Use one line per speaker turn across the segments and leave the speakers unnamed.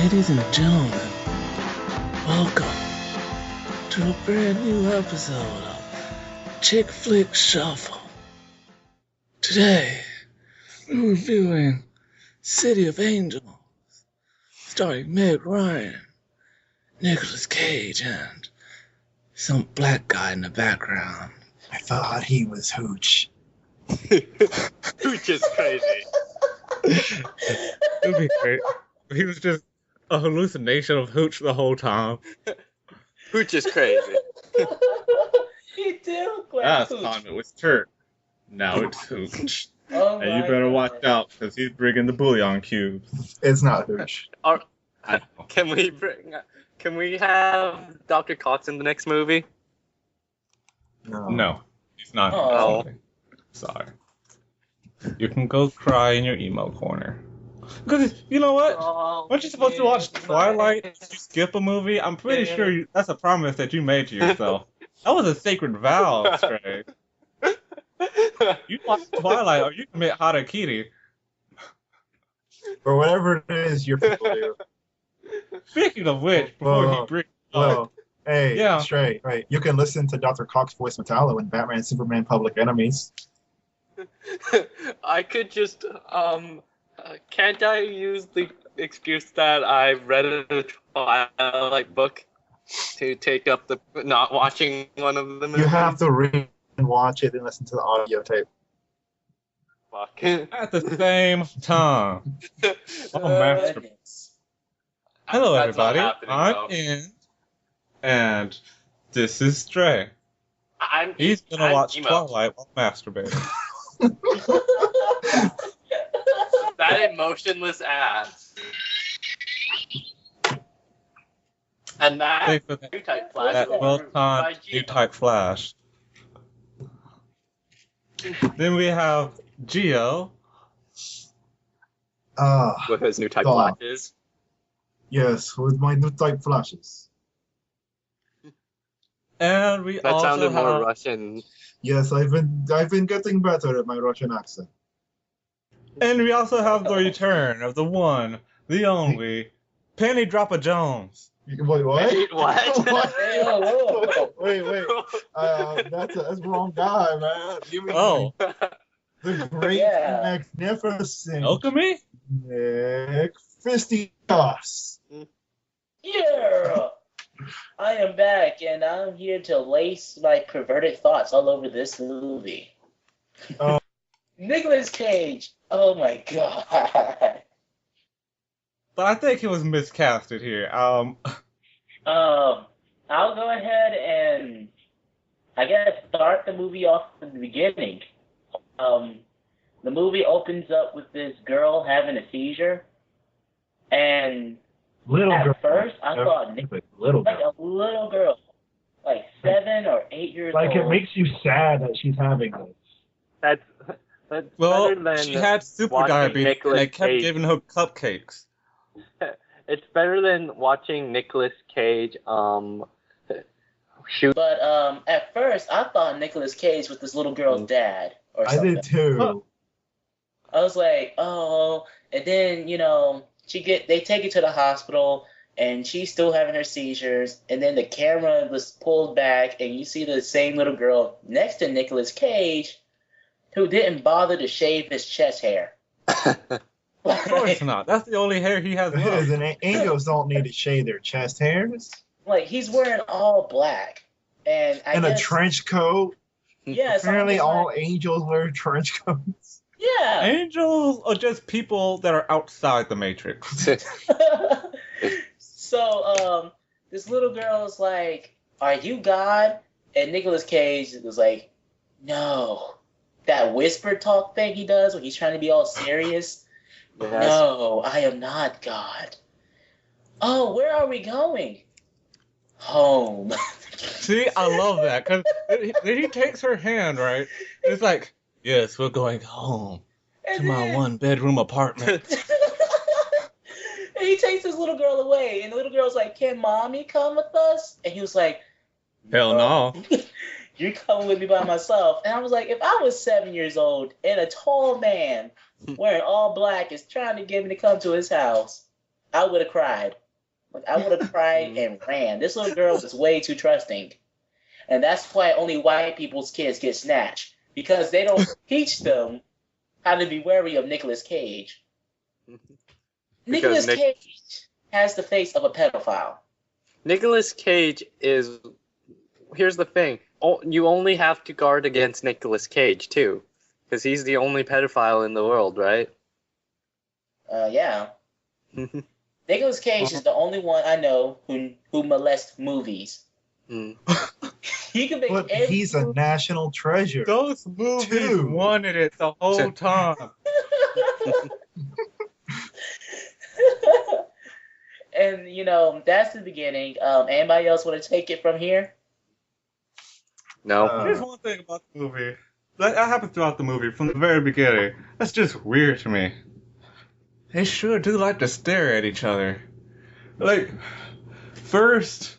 Ladies and gentlemen, welcome to a brand new episode of Chick Flick Shuffle. Today, we're reviewing City of Angels, starring Meg Ryan, Nicolas Cage, and some black guy in the background.
I thought he was Hooch.
Hooch is crazy.
It'd be great. He was just a hallucination of Hooch the whole time.
Hooch is crazy.
He did look like
Last
Hooch.
time it was Turk. Now it's Hooch.
Oh
And you
my
better
God.
watch out, because he's bringing the bouillon cubes.
It's not Hooch.
Can we have Dr. Cox in the next movie?
No, he's not.
Oh.
Sorry. You can go cry in your emo corner. Because, you know what? Weren't you supposed to watch Twilight if you skip a movie? I'm pretty sure that's a promise that you made to yourself. That was a sacred vow, Stray. You watch Twilight or you commit harakiri.
Or whatever it is your people do.
Speaking of which, before
Well,
he brings
Well, hey,
Yeah.
Stray, right. You can listen to Dr. Cox voice Metallo in Batman and Superman Public Enemies.
I could just, can't I use the excuse that I read a Twilight book to take up the not watching one of the movies?
You have to read and watch it and listen to the audio tape.
Fuck.
at the same time. Oh, master. Hello,
That's not
everybody.
happening,
I'm
though.
in, and this is Stray. He's gonna
I'm
watch
emo.
Twilight while masturbating.
That emotionless ass. And that
Thanks for that,
new type flash.
that well-timed new type flash. Then we have Geo.
With his new type
God.
flashes.
Yes, with my new type flashes.
And we
That
also
sounded more
have,
Russian.
Yes, I've been getting better at my Russian accent.
and we also have the return of the one, the only, Penny Dropper Jones.
Wait, what?
Wait, what?
Wait. That's the wrong guy, man. You mean
Oh,
the great,
Yeah.
magnificent
Alchemy?
Nick Fisticuffs.
Yeah! I am back, and I'm here to lace my perverted thoughts all over this movie.
Oh.
Nicolas Cage! Oh my God!
But I think he was miscasted here.
I'll go ahead and, I guess, start the movie off from the beginning. The movie opens up with this girl having a seizure, and
Little
at
girl.
first I thought
Little
like
girl.
a little girl, like 7 or 8 years
Like
old.
it makes you sad that she's having this.
That's
well,
better than
she had super
watching
diabetes, and
Nicolas
they kept
Cage.
giving her cupcakes.
It's better than watching Nicolas Cage shoot.
But at first I thought Nicolas Cage was this little girl's dad or
I
something.
did too.
I was like, oh, and then they take her to the hospital, and she's still having her seizures, and then the camera was pulled back, and you see the same little girl next to Nicolas Cage, who didn't bother to shave his chest hair.
Of course not. That's the only hair he has
It is,
left.
and angels don't need to shave their chest hairs.
Like, he's wearing all black, and I
And
guess,
a trench coat.
Yeah, so
Apparently,
I'm
all
like,
angels wear trench coats.
yeah.
Angels are just people that are outside the Matrix.
So, this little girl is like, "Are you God?" And Nicolas Cage was like, "No." That whisper talk thing he does when he's trying to be all serious.
Yes.
No, I am not God. Oh, where are we going? Home.
See, I love that, because then he takes her hand, right? It's like, yes, we're going home to
And
my
then-
one-bedroom apartment.
And he takes this little girl away, and the little girl's like, "Can mommy come with us?" And he was like,
Hell no.
"You're coming with me by myself." And I was like, if I was 7 years old and a tall man wearing all black is trying to get me to come to his house, I would have cried. Like, I would have cried and ran. This little girl was way too trusting. And that's why only white people's kids get snatched. Because they don't teach them how to be wary of Nicolas Cage. Nicolas Cage has the face of a pedophile.
Nicolas Cage is... Here's the thing. You only have to guard against Nicolas Cage, too. Because he's the only pedophile in the world, right?
Yeah. Nicolas Cage is the only one I know who molests movies. He can make
But he's a national treasure.
Those movies wanted it the whole time.
And, you know, that's the beginning. Anybody else want to take it from here?
No.
Here's one thing about the movie. That happened throughout the movie, from the very beginning. That's just weird to me. They sure do like to stare at each other. Like, first,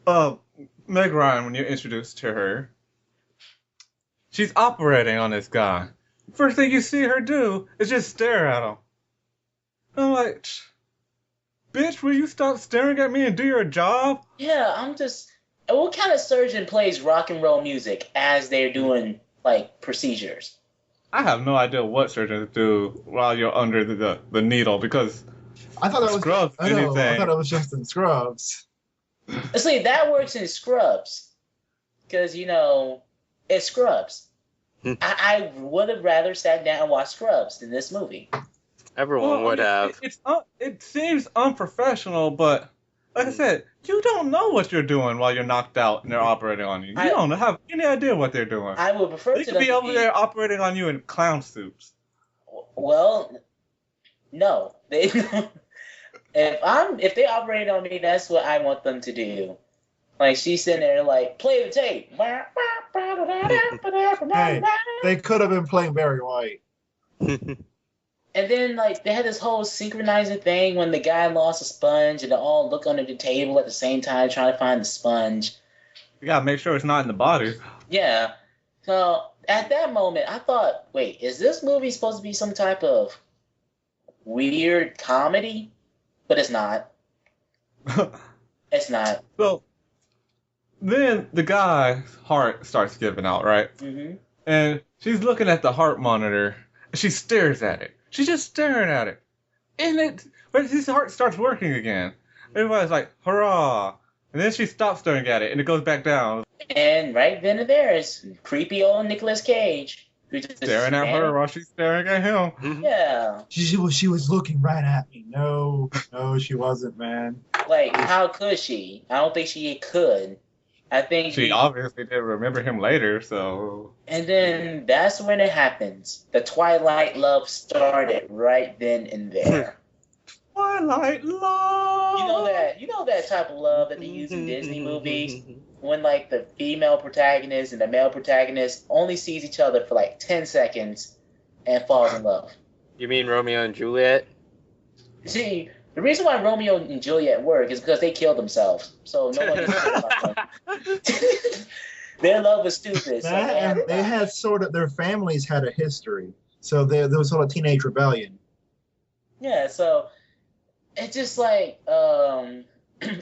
Meg Ryan, when you're introduced to her, she's operating on this guy. First thing you see her do is just stare at him. I'm like, bitch, will you stop staring at me and do your job?
Yeah, I'm just... What kind of surgeon plays rock and roll music as they're doing, like, procedures?
I have no idea what surgeons do while you're under the needle, because
I thought that was
Scrubs.
I thought it was just in Scrubs.
See, that works in Scrubs. Because, you know, it's Scrubs. I would have rather sat down and watched Scrubs than this movie.
Everyone would have.
It seems unprofessional, but like I said, you don't know what you're doing while you're knocked out and they're operating on you. You don't have any idea what they're doing.
I would prefer
they could be over there operating on you in clown suits.
Well, no. If they operate on me, that's what I want them to do. Like, she's sitting there like, play the tape.
Hey, they could have been playing Barry White.
And then, like, they had this whole synchronizing thing when the guy lost a sponge and they all look under the table at the same time trying to find the sponge.
You gotta make sure it's not in the body.
Yeah. So, at that moment, I thought, wait, is this movie supposed to be some type of weird comedy? But it's not. It's not.
So, then the guy's heart starts giving out, right?
Mm-hmm.
And she's looking at the heart monitor, and she stares at it. She's just staring at it. But his heart starts working again. Everybody's like, hurrah. And then she stops staring at it, and it goes back down.
And right then and there is creepy old Nicolas Cage. Who's just
staring at her while she's staring at him.
Yeah.
She was looking right at me. No, she wasn't, man.
Like, how could she? I don't think she could. I think
she obviously didn't remember him later, so...
And then that's when it happens. The Twilight love started right then and there.
Twilight love!
You know that type of love that they use in Disney movies? When, like, the female protagonist and the male protagonist only sees each other for, like, 10 seconds and falls in love.
You mean Romeo and Juliet?
See... The reason why Romeo and Juliet work is because they killed themselves. So nobody about them. Their love was stupid.
And they had their families had a history. So there was sort of teenage rebellion.
Yeah, so it's just like, I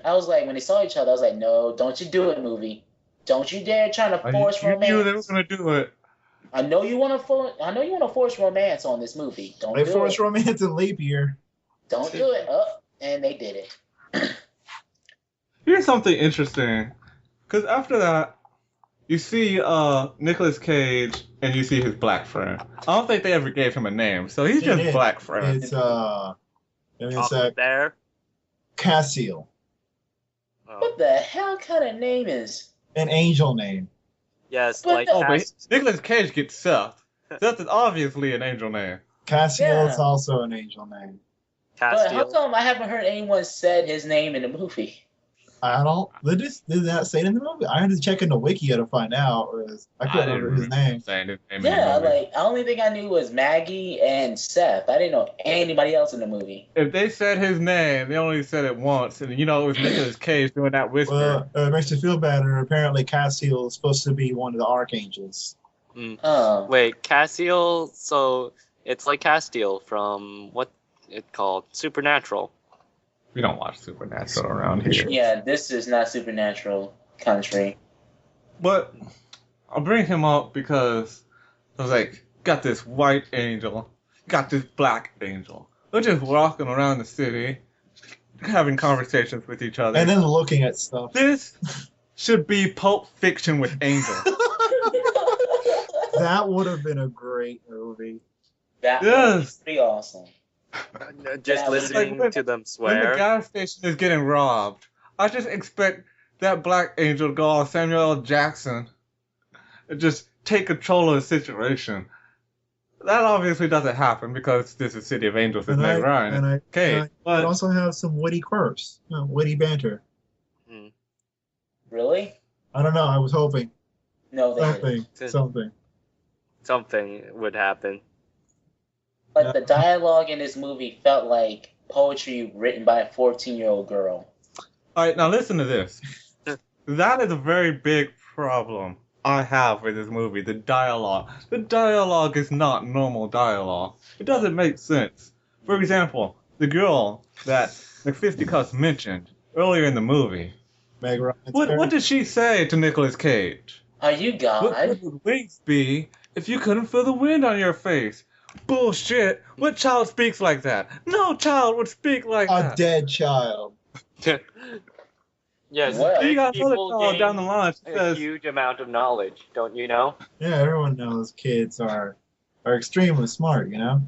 was like, when they saw each other, I was like, no, don't you do it, movie. Don't you dare try to force romance.
You knew they were going to do it.
I know you want to force romance on this movie.
They forced romance in Leap Year.
Don't do it. And they did it.
Here's something interesting. Because after that, you see Nicolas Cage and you see his black friend. I don't think they ever gave him a name, so he's just black friend.
It's
there.
Cassiel.
What the hell kind of name is?
An angel name.
Yes,
but
but Nicolas Cage gets Seth. Seth is obviously an angel name.
Cassiel is also an angel name.
But how come I haven't heard anyone said his name in the movie?
I don't. Did that say it in the movie? I had to check in the wiki to find out. I couldn't remember his name.
Yeah, like the only thing I knew was Maggie and Seth. I didn't know anybody else in the movie.
If they said his name, they only said it once, and it was Nicolas Cage doing that whisper.
Well, it makes you feel better. Apparently, Cassiel is supposed to be one of the archangels.
Wait, Cassiel? So it's like Castiel from what? it called? Supernatural.
We don't watch Supernatural around here.
Yeah, this is not Supernatural country.
But I'll bring him up because I was like, got this white angel, got this black angel. They're just walking around the city, having conversations with each other.
And then looking at stuff.
This should be Pulp Fiction with angels.
That would have been a great movie.
That
Yes.
was pretty awesome.
Just
Yeah,
listening
like,
to them
When the
swear.
gas station is getting robbed, I just expect that black angel to go all Samuel L. Jackson and just take control of the situation. That obviously doesn't happen because this is City of Angels with Meg Ryan.
And I
Okay, but
could also have some witty quirks, witty banter.
Really?
I don't know. I was hoping
No, they didn't.
something.
Something would happen.
But the dialogue in this movie felt like poetry written by a 14-year-old girl.
all right, now listen to this. That is a very big problem I have with this movie, the dialogue. The dialogue is not normal dialogue. It doesn't make sense. For example, the girl that McFisticuffs mentioned earlier in the movie.
Meg Ryan's
What
character.
did she say to Nicolas Cage?
Are you God?
What would wings be if you couldn't feel the wind on your face? Bullshit. What child speaks like that? No child would speak like
A
that.
dead child.
Yes,
Well,
You
big
got another
people
child
gain
down the line that
a
says,
huge amount of knowledge, don't you know?
Yeah, everyone knows kids are extremely smart, you know?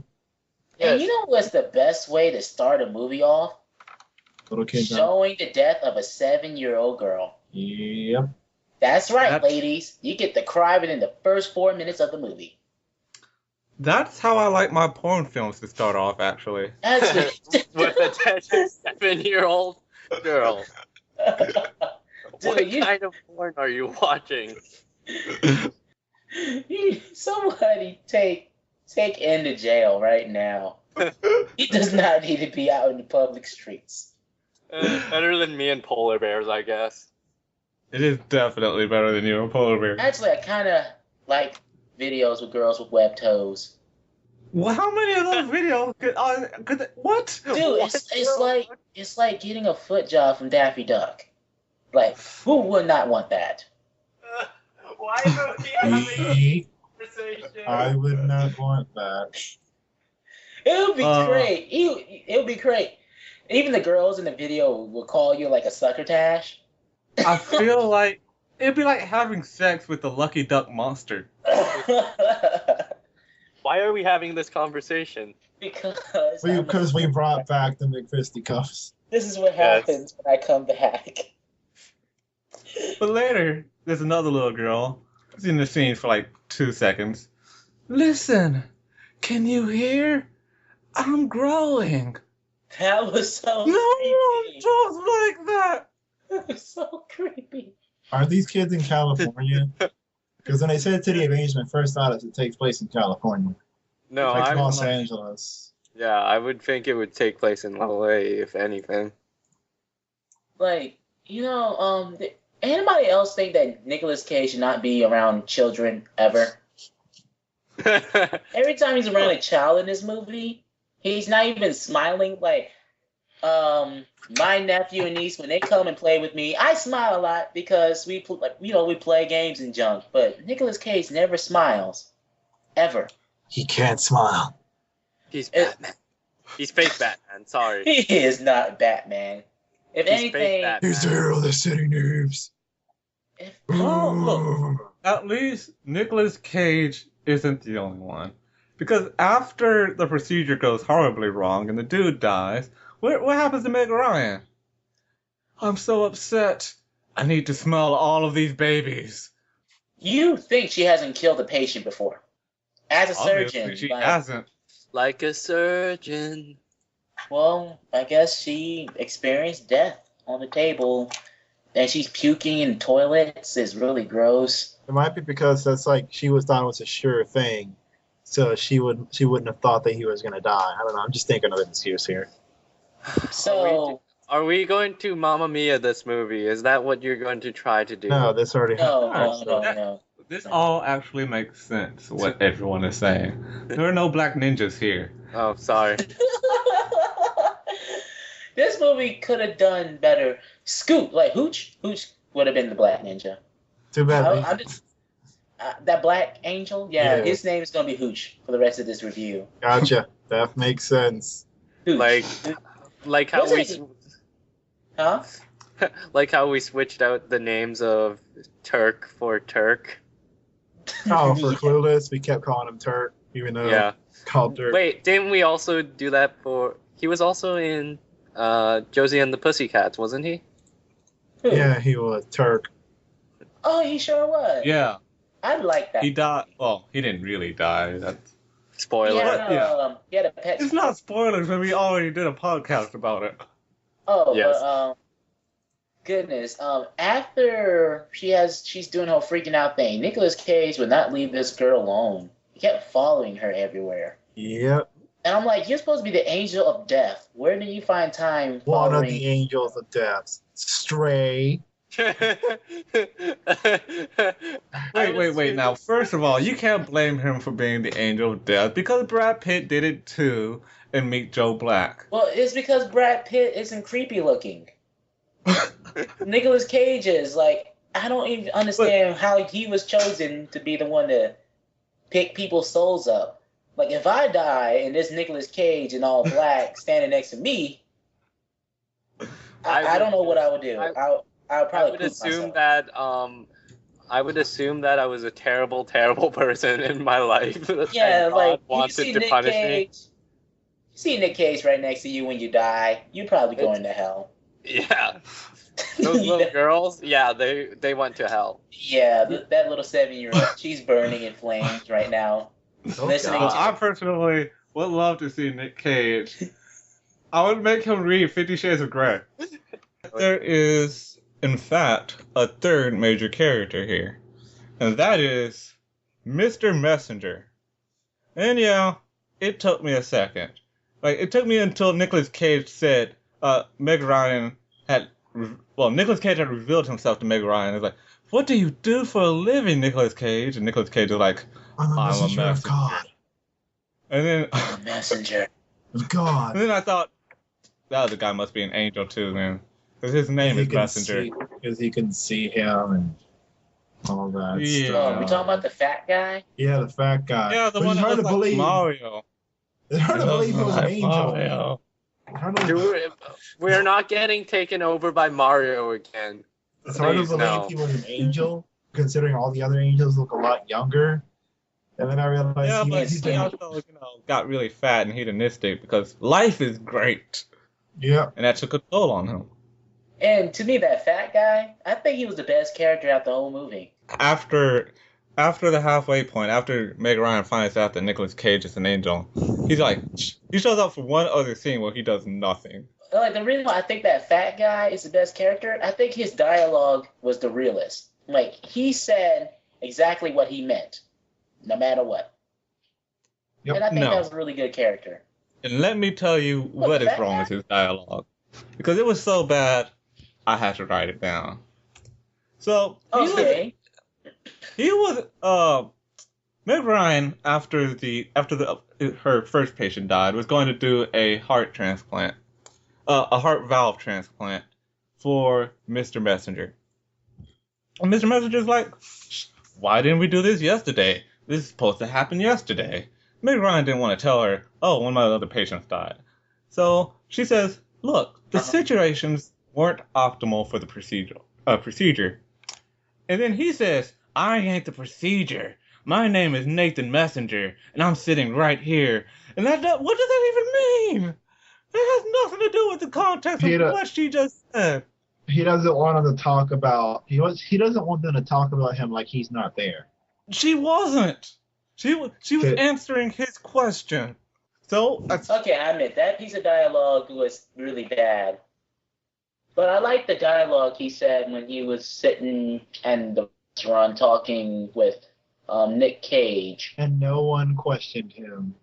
And you know what's the best way to start a movie off?
Little kids are.
Showing the death of a 7-year-old girl.
Yep.
That's right,
That's-
ladies. You get to cry within the first 4 minutes of the movie.
that's how I like my porn films to start off, actually.
Actually,
With a 7-year-old girl. What
dude,
kind of porn are you watching?
somebody take N to jail right now. He does not need to be out in the public streets.
Better than me and polar bears, I guess.
It is definitely better than you, a polar bear.
Actually, I kind of like videos with girls with webbed toes.
Well, how many of those videos could what?
Dude, it's like getting a foot job from Daffy Duck. Like, who would not want that?
Why don't we have
Me,
conversation?
I would not want that.
It would be great. It would be great. Even the girls in the video will call you like a succotash.
I feel like it'd be like having sex with the Lucky Duck monster.
Why are we having this conversation?
Because we brought back the McFisticuffs.
this is what
Yes.
happens when I come back.
But later, there's another little girl who's in the scene for like 2 seconds. Listen, can you hear? I'm growing.
That was so
No one
creepy.
talks like that.
That was so creepy.
Are these kids in California? Because when they said City of Angels, my first thought is it takes place in California.
No,
Like
I'm
Los Angeles.
Yeah, I would think it would take place in LA, if anything.
Like, anybody else think that Nicolas Cage should not be around children ever? Every time he's around a child in this movie, he's not even smiling. Like, my nephew and niece, when they come and play with me, I smile a lot because we play games and junk. But Nicolas Cage never smiles, ever.
He can't smile.
He's Batman. He's fake Batman, sorry.
He is not Batman. If
He's fake
anything,
Batman.
He's the hero the city needs.
Oh, look. At least Nicolas Cage isn't the only one. Because after the procedure goes horribly wrong and the dude dies, what happens to Meg Ryan? I'm so upset. I need to smell all of these babies.
you think she hasn't killed a patient before. As a
Obviously,
surgeon,
she
like,
hasn't.
Like a surgeon.
well, I guess she experienced death on the table. And she's puking in toilets. It's really gross.
It might be because that's like she was thought it was a sure thing, so she wouldn't have thought that he was gonna die. I don't know. I'm just thinking of an excuse here.
So,
Are we going to Mamma Mia this movie? Is that what you're going to try to do?
No, this already
no,
happened.
no.
This all actually makes sense, what everyone is saying. There are no black ninjas here.
Oh, sorry.
This movie could have done better. Scoot, like Hooch would have been the Black Ninja.
Too bad.
That Black Angel, his name is gonna be Hooch for the rest of this review.
Gotcha. That makes sense.
Hooch.
Like how
Huh?
like how we switched out the names of Turk for Turk.
Oh, for Clueless, we kept calling him Turk, even though called Turk.
Wait, didn't we also do that for? He was also in Josie and the Pussycats, wasn't he?
Yeah, he was Turk.
Oh, he sure was.
Yeah.
I like that.
He died. Well, he didn't really die. That's
Spoiler.
He had a pet.
it's not spoilers, but we already did a podcast about it.
Oh,
Yes.
but, goodness. After she's doing her freaking out thing, Nicolas Cage would not leave this girl alone. He kept following her everywhere.
Yep.
And I'm like, you're supposed to be the angel of death. Where do you find time
One of
following?
the angels of death. Stray.
Wait. Now, first of all, you can't blame him for being the angel of death because Brad Pitt did it too in Meet Joe Black.
Well, it's because Brad Pitt isn't creepy looking. Nicolas Cage is. Like, I don't even understand how he was chosen to be the one to pick people's souls up. Like, if I die and there's Nicolas Cage in all black standing next to me, I don't know what I would do. I would probably
I would assume that I was a terrible, terrible person in my life.
Yeah,
and
like,
God wanted to
Nick
punish
Cage,
me.
you see Nick Cage right next to you when you die, you're probably going to hell.
Yeah. Those little girls, they went to hell.
Yeah, that little 7-year-old, she's burning in flames right now. Listening
Well,
to
I personally would love to see Nick Cage. I would make him read 50 Shades of Grey. There is, in fact, a third major character here, and that is Mr. Messenger. And yeah, it took me a second. Like, it took me until Nicolas Cage said Meg Ryan had... Well, Nicolas Cage had revealed himself to Meg Ryan. It was like, what do you do for a living, Nicolas Cage? And Nicolas Cage was like,
I'm a messenger of God.
And then...
a messenger
of God.
And then I thought, that other guy must be an angel too, man. Because his name is Messenger.
Because he can see him and all that
Yeah.
stuff.
we talking about the fat guy?
Yeah, the fat guy.
Yeah, the
But
one
it's
that
hard
looks
to
like
believe.
Mario.
It's hard to believe he was an
Like
angel.
Mario.
We're not getting taken over by Mario again.
It's hard to
Please,
believe
no.
he was an angel, considering all the other angels look a lot younger. And then I realized
Yeah, but
he's
he also, got really fat and hedonistic because life is great.
Yeah.
And that took a toll on him.
And to me, that fat guy, I think he was the best character out the whole movie.
After the halfway point, after Meg Ryan finds out that Nicolas Cage is an angel, he's like, he shows up for one other scene where he does nothing.
Like, the reason why I think that fat guy is the best character, I think his dialogue was the realest. Like, he said exactly what he meant, no matter what.
Yep.
And I think
No.
that was a really good character.
And let me tell you what is
that
wrong
guy?
with his dialogue. Because it was so bad, I had to write it down. So,
Okay.
he was Meg Ryan after her first patient died was going to do a heart transplant, a heart valve transplant for Mr. Messenger. And Mr. Messenger's like, why didn't we do this yesterday? This is supposed to happen yesterday. Meg Ryan didn't want to tell her, oh, one of my other patients died. So she says, look, the situations weren't optimal for the procedure. And then he says, I ain't the procedure. My name is Nathan Messenger, and I'm sitting right here. And what does that even mean? That has nothing to do with the context of what she just said.
He doesn't want them to talk about. He doesn't want them to talk about him like he's not there.
She wasn't. She was answering his question. So
Okay, I admit, that piece of dialogue was really bad. But I like the dialogue he said when he was sitting in the restaurant talking with Nick Cage.
And no one questioned him.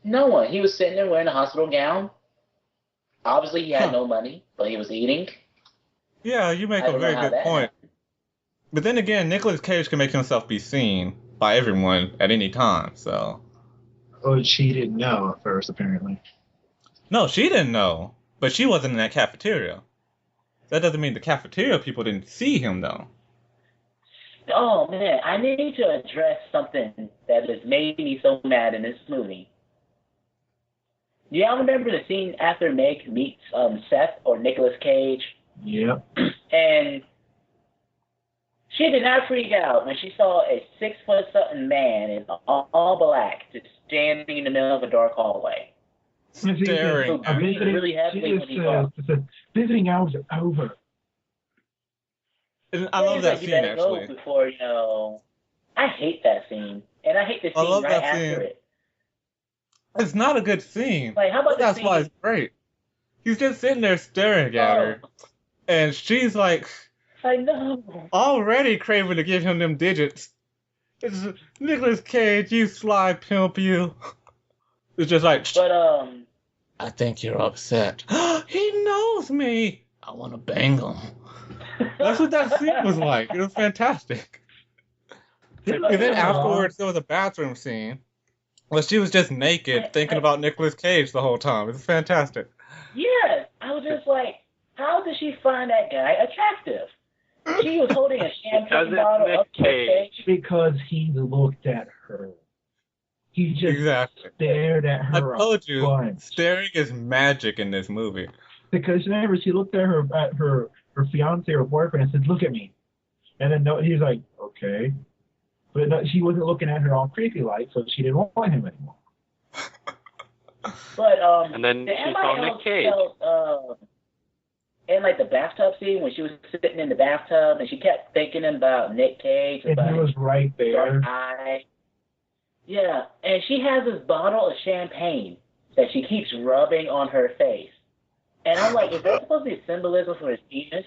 No one. He was sitting there wearing a hospital gown. Obviously, he had no money, but he was eating.
yeah, you make a very good point. But then again, Nicolas Cage can make himself be seen by everyone at any time, so.
Oh, she didn't know at first, apparently.
No, she didn't know. But she wasn't in that cafeteria. That doesn't mean the cafeteria people didn't see him, though.
Oh man, I need to address something that has made me so mad in this movie. Do y'all remember the scene after Meg meets Seth or Nicolas Cage?
Yep.
And she did not freak out when she saw a 6-foot-something man in all black just standing in the middle of a dark hallway.
Staring at
breathed really heavily when he walked.
Visiting hours are over.
And I love that scene, actually.
Before, I hate that scene. And I hate the scene right after it.
It's not a good scene.
Like, how about
That's why it's great. He's just sitting there staring at her. And she's like,
I know.
Already craving to give him them digits. It's Nicolas Cage, you sly pimp, you. It's just like,
but,
I think you're upset. He knows me. I want to bang him. That's what that scene was like. It was fantastic. And then afterwards, there was a bathroom scene where she was just naked, thinking about Nicolas Cage the whole time. It was fantastic.
Yes, I was just like, how did she find that guy attractive? She was holding a champagne bottle up to her face.
Because he looked at her. He just stared at her.
I told you, staring is magic in this movie.
Because remember, she looked at her fiance or boyfriend and said, "Look at me," and then he's like, "Okay," but no, she wasn't looking at her all creepy like, so she didn't want him anymore.
But
and then she saw Nick Cage.
In like the bathtub scene when she was sitting in the bathtub and she kept thinking about Nick Cage.
And he was right there.
Yeah, and she has this bottle of champagne that she keeps rubbing on her face. And I'm like, is that supposed to be symbolism for his penis?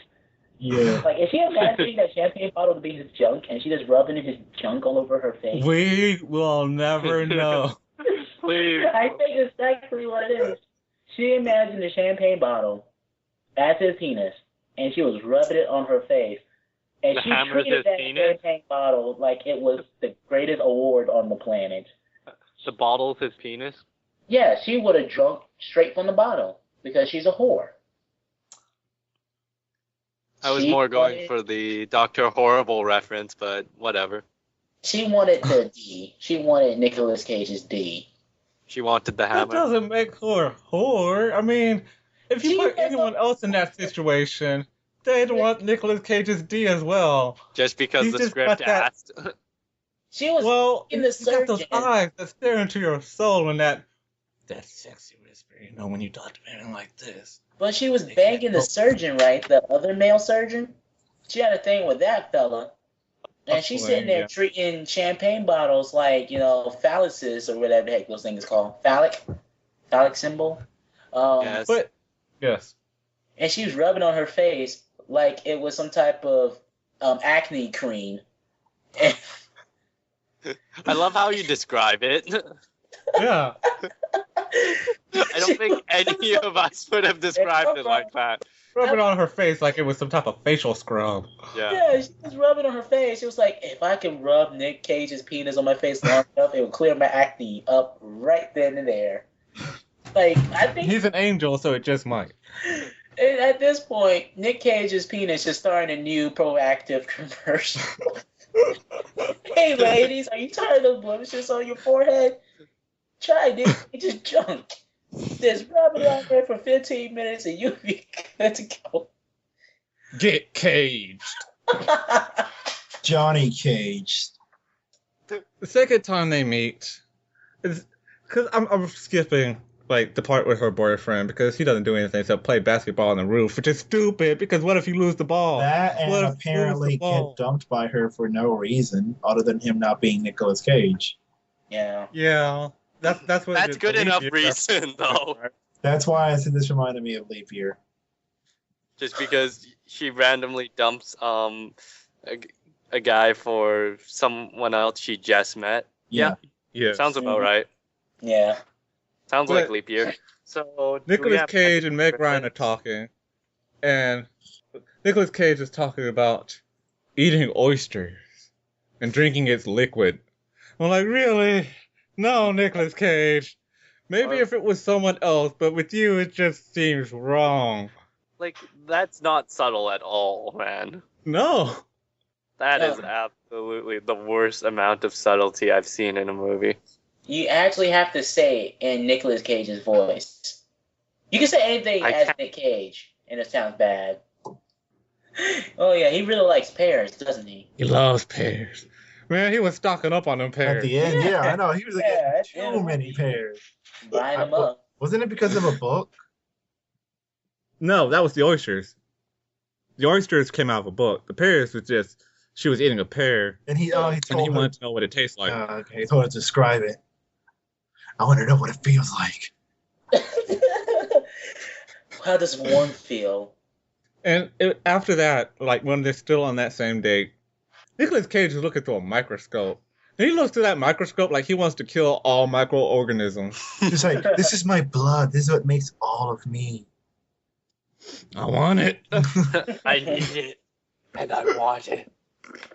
Yeah.
Like, is she imagining that champagne bottle to be his junk and she just rubbing his junk all over her face?
We will never know.
Please.
I think it's exactly what it is. She imagined the champagne bottle as his penis, and she was rubbing it on her face. And she treated that champagne bottle like it was the greatest award on the planet.
The bottle's his penis?
Yeah, she would have drunk straight from the bottle because she's a whore.
I was more going for the Dr. Horrible reference, but whatever.
She wanted the D. She wanted Nicolas Cage's D.
She wanted the hammer.
That doesn't make her a whore. I mean, if you put anyone else in that situation, they'd want Nicolas Cage's D as well.
Just because the script asked.
She was in the surgeon.
You got those eyes that stare into your soul and that sexy whisper, when you talk to me like this.
But she was banging the surgeon, right? The other male surgeon? She had a thing with that fella. And she's sitting there treating champagne bottles like, phalluses or whatever the heck those things called. Phallic symbol.
Yes.
But, yes.
And she was rubbing on her face like it was some type of acne cream.
I love how you describe it.
Yeah.
I don't think any of us would have described it like that.
Rubbing on her face like it was some type of facial scrub.
Yeah, she was rubbing on her face. She was like, if I can rub Nick Cage's penis on my face long enough, it would clear my acne up right then and there. Like, I think
he's an angel, so it just might.
And at this point, Nick Cage's penis is starting a new proactive commercial. Hey, ladies, are you tired of blemishes on your forehead? Try Nick Cage's junk. Just rub it on there for 15 minutes and you'll be good to go.
Get caged.
Johnny Cage.
The second time they meet is because I'm skipping the part with her boyfriend because he doesn't do anything except play basketball on the roof, which is stupid because what if you lose the ball?
That and apparently get dumped by her for no reason other than him not being Nicolas Cage.
Yeah.
Yeah. That's what
That's good enough reason, though.
That's why I said this reminded me of Leap Year.
Just because she randomly dumps a guy for someone else she just met.
Yeah.
Sounds about right.
Yeah.
Sounds like Leap Year. So
Nicolas Cage and Meg Ryan are talking, and Nicolas Cage is talking about eating oysters and drinking its liquid. I'm like, really? No, Nicolas Cage. Maybe if it was someone else, but with you, it just seems wrong.
Like, that's not subtle at all, man.
No.
That is absolutely the worst amount of subtlety I've seen in a movie.
You actually have to say it in Nicolas Cage's voice. You can say anything as Nick Cage, and it sounds bad. Oh yeah, he really likes pears, doesn't he?
He loves pears. Man, he was stocking up on them pears.
At the end, yeah, I know. He was getting too many pears.
Buying them up.
Wasn't it because of a book?
No, that was the oysters. The oysters came out of a book. The pears was just, she was eating a pear.
And he
wanted to know what it tastes like.
Okay, he told her to describe it. I want to know what it feels like.
How does one feel?
And after that, like when they're still on that same date, Nicolas Cage is looking through a microscope. And he looks through that microscope like he wants to kill all microorganisms.
Just like, this is my blood. This is what makes all of me.
I want it.
I need it. And I want it.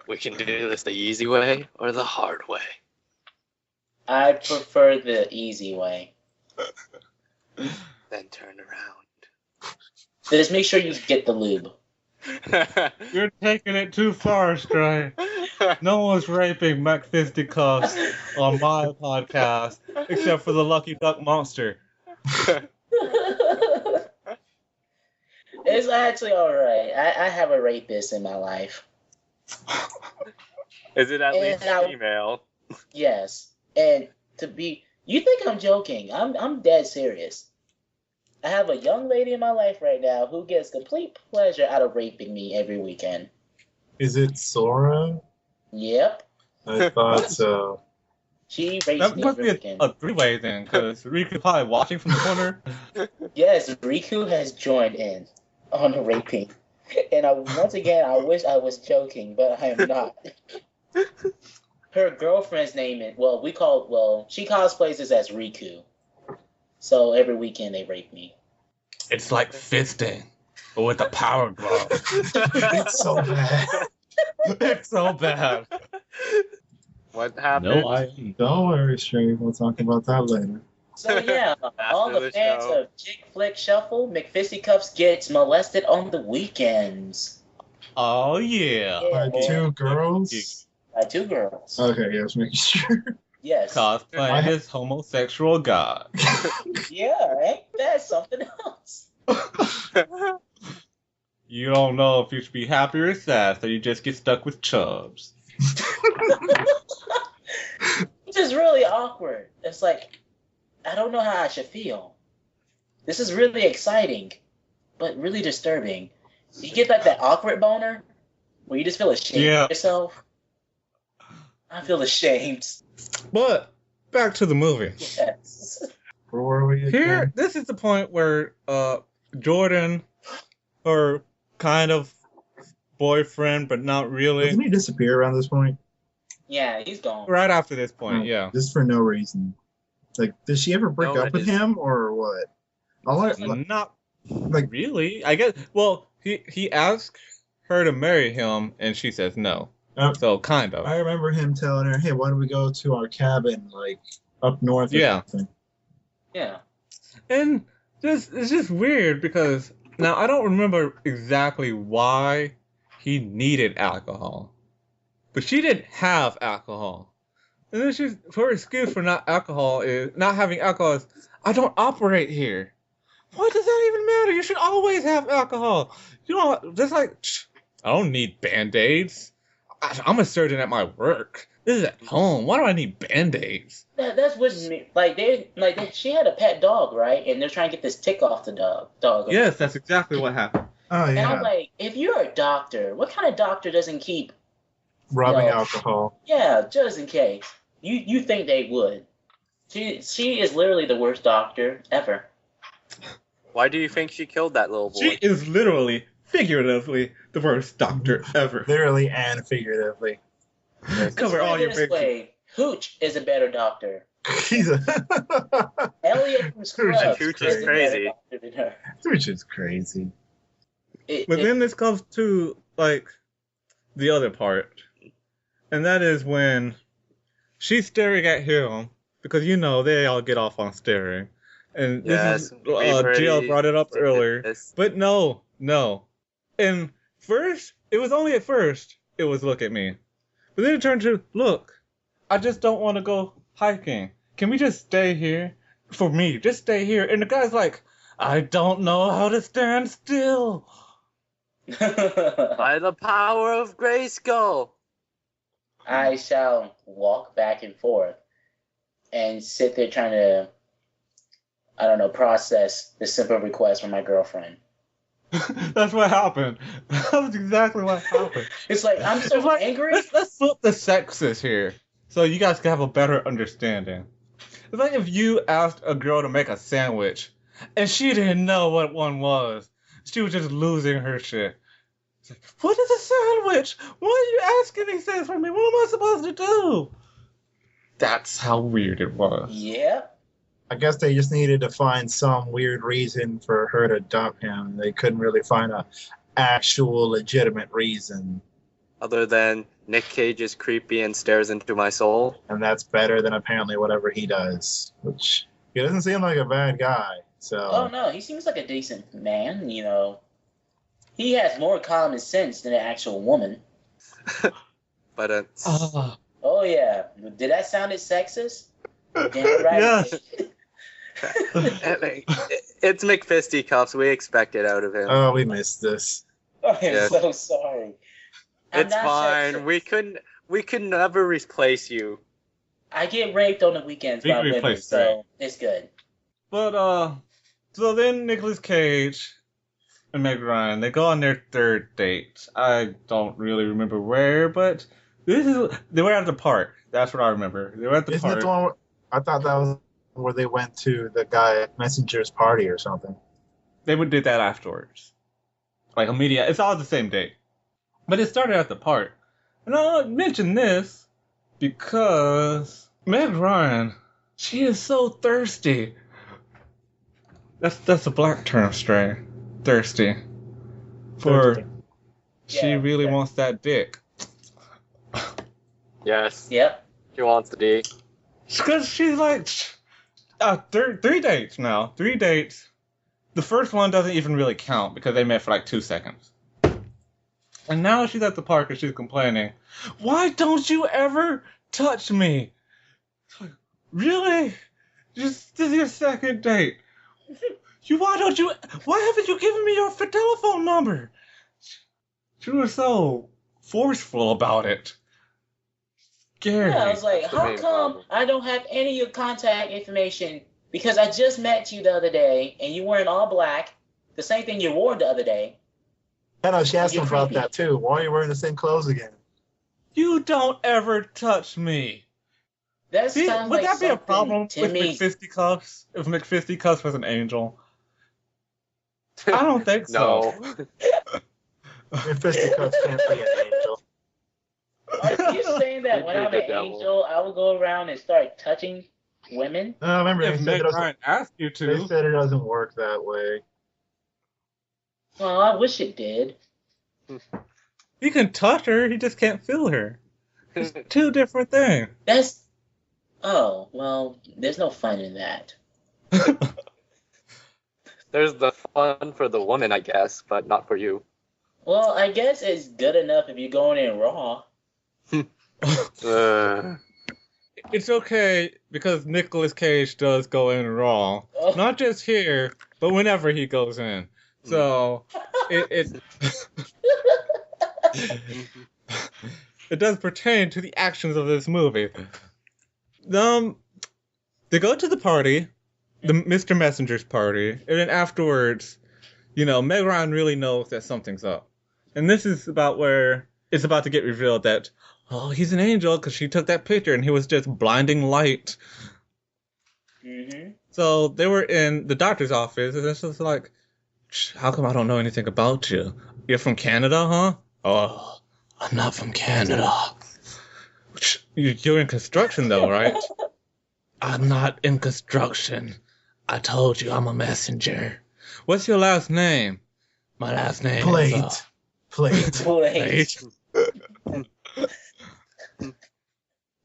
We can do this the easy way or the hard way.
I prefer the easy way.
Then turn around.
So just make sure you get the lube.
You're taking it too far, Stray. No one's raping McFisticuffs on my podcast, except for the Lucky Duck Monster.
It's actually alright. I have a rapist in my life.
Is it at least female?
Yes. And you think I'm joking. I'm dead serious. I have a young lady in my life right now who gets complete pleasure out of raping me every weekend.
Is it Sora?
Yep.
I thought so.
She rapes me every weekend.
A three-way then, because Riku probably watching from the corner.
Yes, Riku has joined in on the raping. And once again, I wish I was joking, but I am not. Her girlfriend's name is, she cosplays this as Riku. So every weekend they rape me.
It's like fisting, but with a power glove.
It's so bad.
It's so bad.
What happened?
No, I
Don't worry, Stray. We'll talk about that later.
So yeah, all
After
the
the
fans
show.
of Chick Flick Shuffle, McFisticuffs gets molested on the weekends.
Oh yeah.
By
boy.
two girls?
By two girls.
Okay, yeah, just making sure.
Yes.
Cosplay his homosexual god.
Yeah, ain't that something else?
You don't know if you should be happy or sad, so you just get stuck with chubs.
It's just really awkward. It's like, I don't know how I should feel. This is really exciting, but really disturbing. You get like that awkward boner where you just feel ashamed of yourself. I feel ashamed.
But back to the movie.
Yes.
Where were we again?
Here, this is the point where Jordan, her kind of boyfriend, but not really.
Doesn't he disappear around this point?
Yeah, he's gone.
Right after this point, yeah.
Just for no reason. Like, did she ever break up with him or what?
Not really. I guess. Well, he asked her to marry him, and she says no. So kind of.
I remember him telling her, "Hey, why don't we go to our cabin, like up north?" Or something.
Yeah.
And it's just weird because now I don't remember exactly why he needed alcohol, but she didn't have alcohol. And then her excuse for not having alcohol is, I don't operate here. Why does that even matter? You should always have alcohol. You know, just like, I don't need Band-Aids. I'm a surgeon at my work. This is at home. Why do I need Band-Aids?
That's what she had a pet dog, right? And they're trying to get this tick off the dog.
Yes, that's exactly what happened.
Oh,
And
yeah.
I'm like, if you're a doctor, what kind of doctor doesn't keep
Rubbing alcohol.
Yeah, just in case. You think they would. She is literally the worst doctor ever.
Why do you think she killed that little boy?
She is literally, figuratively, the worst doctor ever.
Literally and figuratively.
Cover all your
This
bases.
way, Hooch is a better doctor.
He's a
Elliot from Scrubs
Hooch
is
is
a
crazy.
better doctor than her.
which is crazy.
But then this comes to, like, the other part. And that is when she's staring at him, because they all get off on staring. And
Yes,
this is
we've
GL
already
brought it up
seen
earlier.
this.
But no. And first, it was only at first it was look at me. But then it turned to, look, I just don't want to go hiking. Can we just stay here? For me, just stay here. And the guy's like, I don't know how to stand still.
By the power of Grayskull.
I shall walk back and forth and sit there trying to, I don't know, process the simple request from my girlfriend.
That's what happened. That's exactly what happened.
It's like, I'm so
It's like,
angry.
Let's flip the sexes here, so you guys can have a better understanding. It's like if you asked a girl to make a sandwich, and she didn't know what one was. She was just losing her shit. It's like, what is a sandwich? Why are you asking these things from me? What am I supposed to do? That's how weird it was.
Yeah.
I guess they just needed to find some weird reason for her to dump him. They couldn't really find a actual legitimate reason.
Other than Nick Cage is creepy and stares into my soul.
And that's better than apparently whatever he does. Which, he doesn't seem like a bad guy. So
Oh no, he seems like a decent man. He has more common sense than an actual woman.
But it's...
Oh yeah, did that sound sexist? Damn right.
Yes.
It's McFisticuffs. We expect it out of him.
Oh, we missed this.
I'm
Yes.
so sorry. I'm
It's
not
fine.
sexist.
We could never replace you.
I get raped on the weekends
We
by
can
women,
replace
so it's good.
But so then Nicolas Cage and Meg Ryan, they go on their third date. I don't really remember where, but they were at the park. That's what I remember. They were at the
Isn't
park.
it the one I thought that was where they went to the guy Messenger's party or something?
They would do that afterwards. Like immediate. It's all the same date. But it started at the park. And I'll mention this because Meg Ryan, she is so thirsty. That's a black term, Stray. Thirsty. For
Thirsty.
she
Yeah,
really
yeah.
wants that dick.
Yes.
Yep.
She wants to be.
Because she's like, three dates now. 3 dates. The first one doesn't even really count because they met for like 2 seconds. And now she's at the park and she's complaining, why don't you ever touch me? It's like, really? This is your second date. Why haven't you given me your telephone number? She was so forceful about it. Scary.
Yeah, I was like,
That's the
how
main
come
problem.
I don't have any of your contact information? Because I just met you the other day, and you weren't all black. The same thing you wore the other day.
I know, she asked
You're
him about
creepy.
that too. Why are you wearing the same clothes again?
You don't ever touch me.
That
See,
sounds
would
like
that be a
something
problem with
Timmy.
McFisticuffs? If McFisticuffs was an angel? I don't think so.
No.
Your fisticuffs can't be an angel.
Are you saying that when
You're
I'm
the
an
devil.
angel, I will go around and start touching women?
No, remember
If Meg Ryan asked you
they
to,
said it doesn't work that way.
Well, I wish it did.
he can touch her, he just can't feel her. It's 2 different things.
That's. Oh, well, there's no fun in that.
There's the fun for the woman, I guess, but not for you.
Well, I guess it's good enough if you're going in raw.
It's okay because Nicolas Cage does go in raw.
Oh.
Not just here, but whenever he goes in. So it it does pertain to the actions of this movie. They go to the party, the Mr. Messenger's party, and then afterwards, Meg Ryan really knows that something's up. And this is about where it's about to get revealed that, oh, he's an angel because she took that picture and he was just blinding light.
Mm-hmm.
So they were in the doctor's office, and it's just like, how come I don't know anything about you? You're from Canada, huh? Oh, I'm not from Canada. You're in construction, though, right? I'm not in construction. I told you I'm a messenger. What's your last name? My last name is...
Plate.
Plate.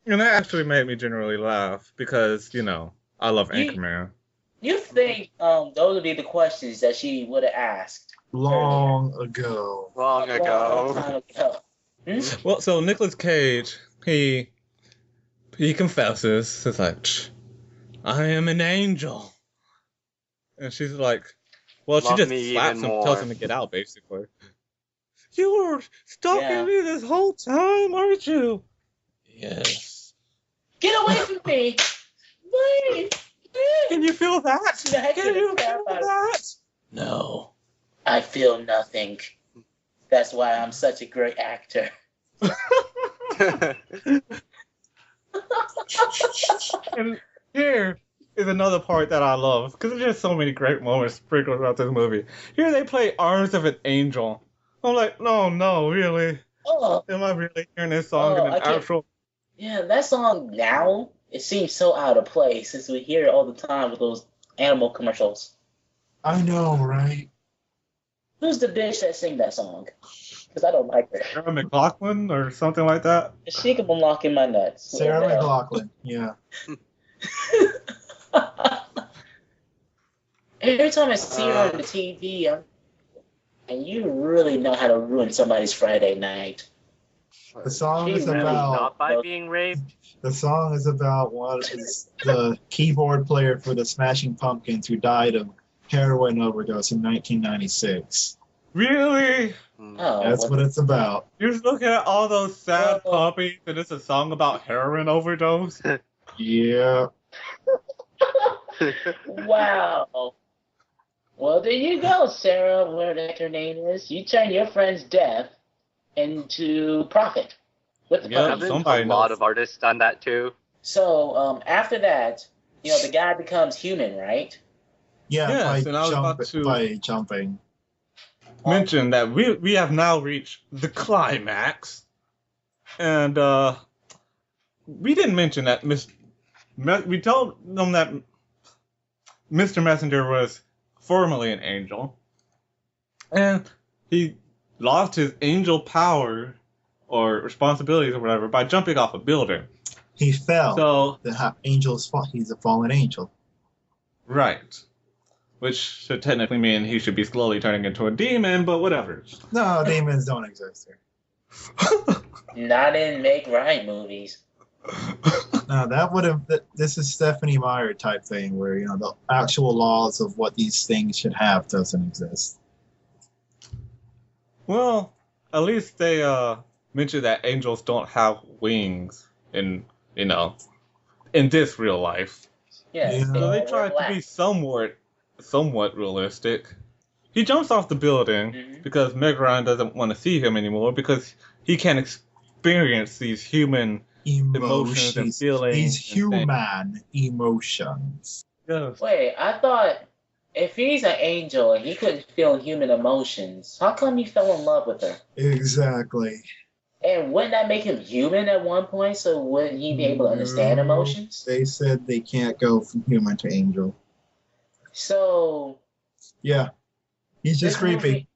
And that actually made me generally laugh because, I love
You-
Anchorman.
You think those would be the questions that she would have asked
Long ago.
Long
a long
ago.
time ago? Hmm?
Well, so Nicolas Cage, he confesses. It's like, I am an angel. And she's like, well, she
Love
just
me
slaps
even
him, tells
more.
him to get out, basically. You were stalking
Yeah.
me this whole time, aren't you? Yes.
Get away from me! Please!
Can you feel that?
Smacking
Can you
the crap
feel
out of-
that?
No. I feel nothing. That's why I'm such a great actor.
And here is another part that I love, because there's just so many great moments sprinkled throughout this movie. Here they play Arms of an Angel. I'm like, no, really?
Oh,
Am I really hearing this song
Oh,
in
I
an
can't-
actual...
yeah, that song now, it seems so out of place since we hear it all the time with those animal commercials.
I know, right?
Who's the bitch that sing that song? Because I don't like her.
Sarah McLaughlin or something like that?
She can be locking my nuts.
Sarah
What the hell?
McLaughlin. Yeah.
Every time I see her on the TV, and you really know how to ruin somebody's Friday night.
The song is
Really
about
Not by being raped.
the song is about what is the keyboard player for the Smashing Pumpkins who died of heroin overdose in 1996.
Really?
Oh,
That's
well,
what it's about.
You're just looking at all those sad
Well-
puppies and it's a song about heroin overdose?
Yeah.
wow. Well, there you go, Sarah, whatever her name is. You turn your friend's death into profit with the
Yeah,
puppies.
Haven't
somebody
a lot
knows.
of artists done that too?
So after that, the guy becomes human, right?
Yeah,
Yes, and I was about to-
by jumping.
Mention that we have now reached the climax. And we didn't mention that we told them that Mr. Messenger was formerly an angel. And he lost his angel power or responsibilities or whatever by jumping off a building.
He fell.
So,
He's a fallen angel.
right. Which should technically mean he should be slowly turning into a demon, but whatever.
No, demons don't exist here.
Not in Meg Ryan movies.
No, that would have. This is Stephanie Meyer type thing where the actual laws of what these things should have doesn't exist.
Well, at least they mentioned that angels don't have wings in this real life.
Yeah.
Yeah.
So they
wear
tried to
black.
be somewhat realistic. He jumps off the building
Mhm.
because Meg Ryan doesn't want to see him anymore because he can't experience these human emotions and feelings.
These
and things.
human emotions.
Yes.
Wait, I thought if he's an angel and he couldn't feel human emotions, how come he fell in love with her?
Exactly.
And wouldn't that make him human at one point? So wouldn't he be able to understand
No.
emotions?
They said they can't go from human to angel.
So
Yeah. He's just
this
creepy.
movie-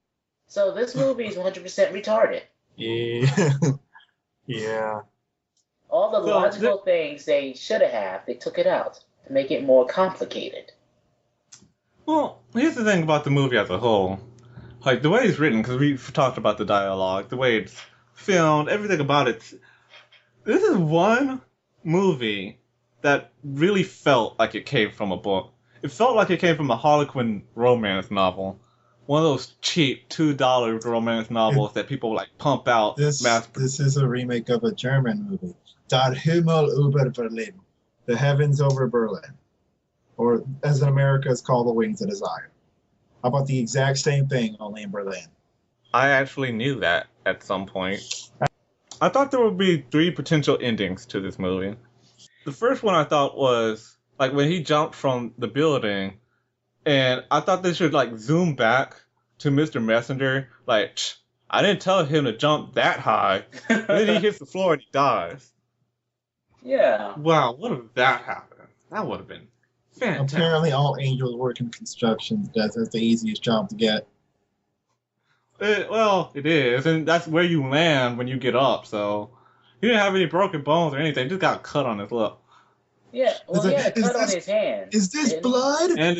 so this movie is 100% retarded.
Yeah. Yeah.
All the
So
logical things they should have, they took it out to make it more complicated.
Well, here's the thing about the movie as a whole. Like, the way it's written, because we've talked about the dialogue, the way it's filmed, everything about it. This is one movie that really felt like it came from a book. It felt like it came from a Harlequin romance novel. One of those cheap $2 romance novels that people like pump out.
This
mass
is a remake of a German movie. Der Himmel über Berlin. The Heavens Over Berlin. Or as in America it's called The Wings of Desire. How about the exact same thing, only in Berlin?
I actually knew that at some point. I thought there would be 3 potential endings to this movie. The first one I thought was like when he jumped from the building, and I thought they should like zoom back to Mr. Messenger. Like, I didn't tell him to jump that high. And then he hits the floor and he dies.
Yeah.
Wow, what if that happened? That would have been fantastic.
Apparently all angels work in construction. That's the easiest job to get.
Well, it is, and that's where you land when you get up. So He didn't have any broken bones or anything. He just got a cut on his lip.
Yeah, well, he had a cut on his hand.
Is this blood?
And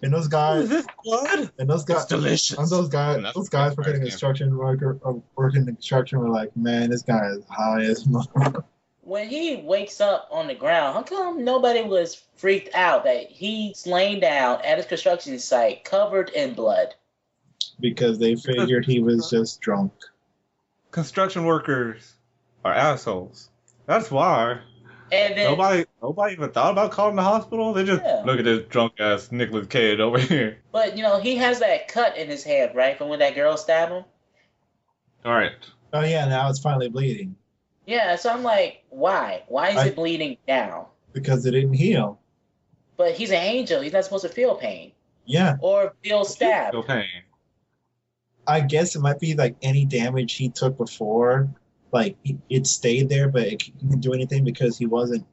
And those guys,
is this blood?
and those guys,
It's delicious.
and those
And that's
guys working in
him.
construction, working in construction, were like, man, this guy is high as fuck.
When he wakes up on the ground, how come nobody was freaked out that he's laying down at his construction site covered in blood?
Because they figured he was just drunk.
Construction workers are assholes. That's why.
And then
Nobody even thought about calling the hospital. They just look at this drunk ass Nicolas Cage over here.
But, he has that cut in his hand, right, from when that girl stabbed him?
All right.
Oh yeah, now it's finally bleeding
Yeah, so I'm like, why? Why is it bleeding now?
because it didn't heal.
But he's an angel. He's not supposed to feel pain.
Yeah,
Or feel stabbed.
Feel pain.
I guess it might be like any damage he took before, like it stayed there, but he didn't do anything because he wasn't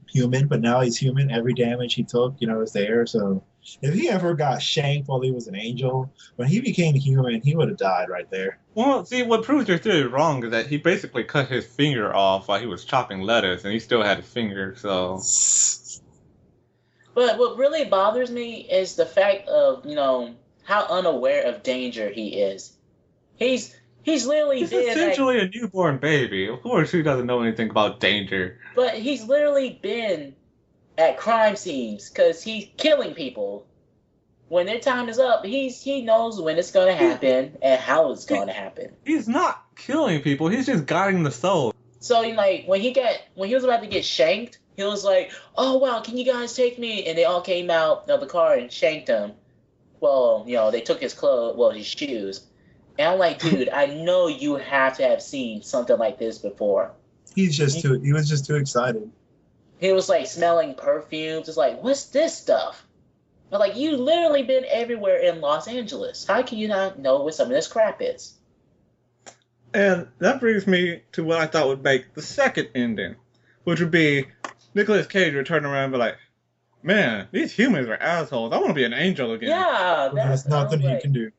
human. But now he's human. Every damage he took, is there. So if he ever got shanked while he was an angel, when he became human, he would have died right there.
Well, see, what proves your theory wrong is that he basically cut his finger off while he was chopping lettuce, and he still had a finger. So.
But what really bothers me is the fact of, how unaware of danger he is. He's literally
He's
been
essentially a newborn baby. Of course, he doesn't know anything about danger.
but he's literally been at crime scenes because he's killing people. When their time is up, he knows when it's going to happen and how it's going to happen.
He's not killing people. He's just guiding the soul.
So when he was about to get shanked, he was like, "Oh wow, can you guys take me?" And they all came out of the car and shanked him. Well, they took his his shoes. And I'm like, dude, I know you have to have seen something like this before.
He was just too excited.
He was like smelling perfumes. It's like, what's this stuff? But like, you literally been everywhere in Los Angeles. How can you not know what some of this crap is?
And that brings me to what I thought would make the second ending, which would be Nicolas Cage would turn around and be like, man, these humans are assholes. I want to be an angel again.
Yeah,
There's nothing he can do.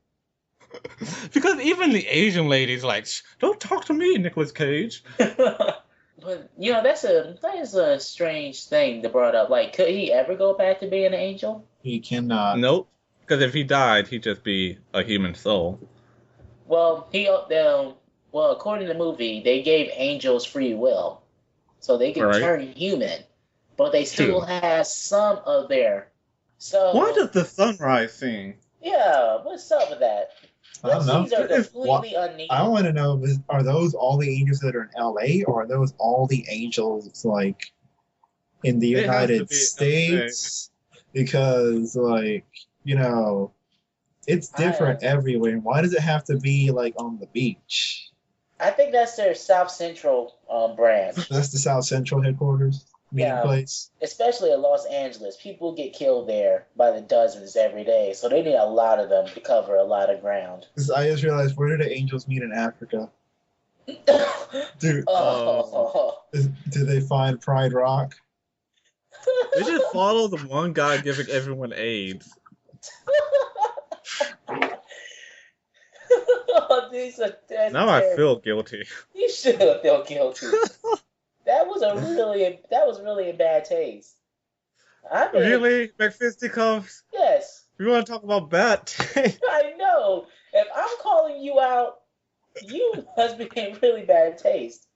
Because even the Asian lady's like, don't talk to me, Nicolas Cage.
But that is a strange thing to brought up. Like, could he ever go back to being an angel?
He cannot.
Nope. Because if he died, he'd just be a human soul.
Well, according to the movie, they gave angels free will, so they can turn human, but they still have some of their. So
why does the sunrise sing?
Yeah, what's up with that?
I don't know.
These are completely unneeded.
I want to know: are those all the angels that are in LA, or are those all the angels like in the United States? Because it's different everywhere. Why does it have to be like on the beach?
I think that's their South Central branch.
That's the South Central headquarters meeting place.
Especially in Los Angeles, people get killed there by the dozens every day, so they need a lot of them to cover a lot of ground.
I just realized, where do the angels meet in Africa? Dude, did they find Pride Rock?
They just follow the one guy giving everyone AIDS. Now I feel guilty.
You should feel guilty. That was really in bad taste.
Really, McFisticuffs?
Yes.
We want to talk about bad taste.
I know. If I'm calling you out, you must be in really bad taste.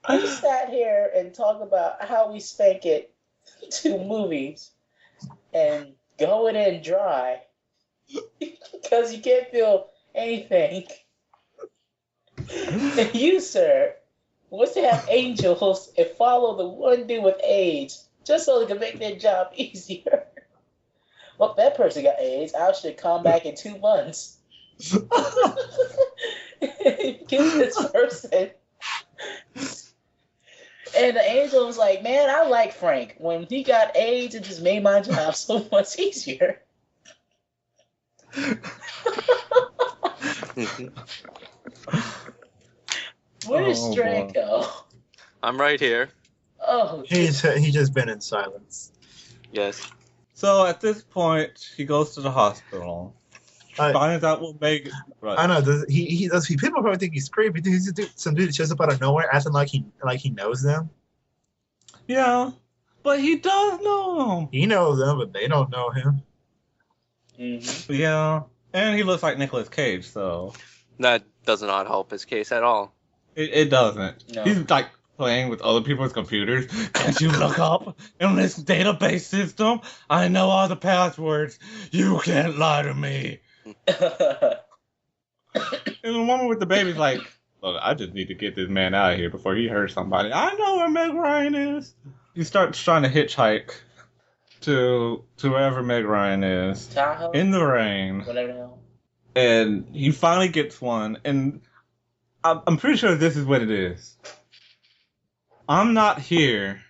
We sat here and talk about how we spank it to movies and going in dry because you can't feel anything. And you, sir, wants to have angels and follow the one dude with AIDS just so they can make their job easier. Well, that person got AIDS. I should come back in 2 months. Give this person. And the angel was like, man, I like Frank. When he got AIDS, it just made my job so much easier. Where did Strand go?
I'm right here.
Oh,
He's just been in silence.
Yes.
So at this point, he goes to the hospital. finds out what Meg. Right.
I know. People probably think he's creepy. He's some dude that shows up out of nowhere, acting like he knows them.
Yeah, but he does know them.
He knows them, but they don't know him.
Mm-hmm.
Yeah, and he looks like Nicolas Cage, so
That does not help his case at all.
it doesn't.
No.
He's like playing with other people's computers. Can't you look up in this database system? I know all the passwords. You can't lie to me. And the woman with the baby's like, look, I just need to get this man out of here before he hurts somebody. I know where Meg Ryan is. He starts trying to hitchhike to wherever Meg Ryan is.
Tahoe?
In the rain.
Whatever the hell.
And he finally gets one, and I'm pretty sure this is what it is. I'm not here,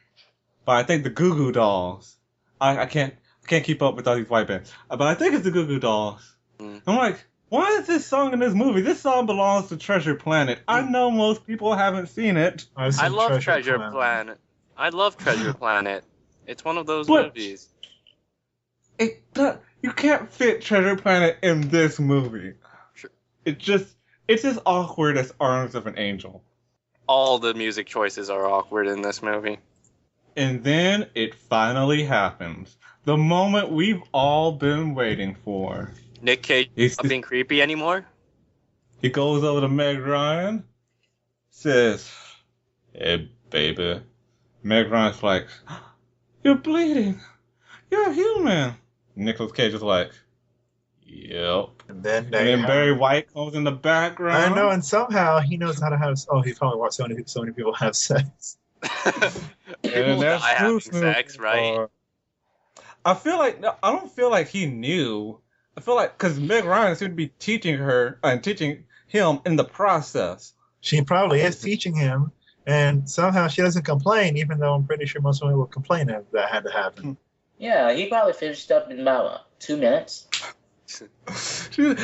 but I think the Goo Goo Dolls. I can't keep up with all these white bands, but I think it's the Goo Goo Dolls. I'm like, why is this song in this movie? This song belongs to Treasure Planet. I know most people haven't seen it.
I love Treasure Planet. I love Treasure Planet. It's one of those movies.
You can't fit Treasure Planet in this movie. It's just awkward as Arms of an Angel.
All the music choices are awkward in this movie.
And then it finally happens. The moment we've all been waiting for.
Nick Cage not being creepy anymore?
He goes over to Meg Ryan, says, "Hey, baby." Meg Ryan's like, "You're bleeding. You're human." Nicolas Cage is like, "Yep."
And then
Barry White comes in the background.
I know, and somehow he knows how to have. Oh, he probably watched so many people have sex.
People die having sex, right?
I don't feel like he knew. I feel like because Meg Ryan seemed to be teaching her and teaching him in the process.
She probably is teaching him, and somehow she doesn't complain, even though I'm pretty sure most women would complain if that had to happen.
Yeah, he probably finished up in about 2 minutes.
She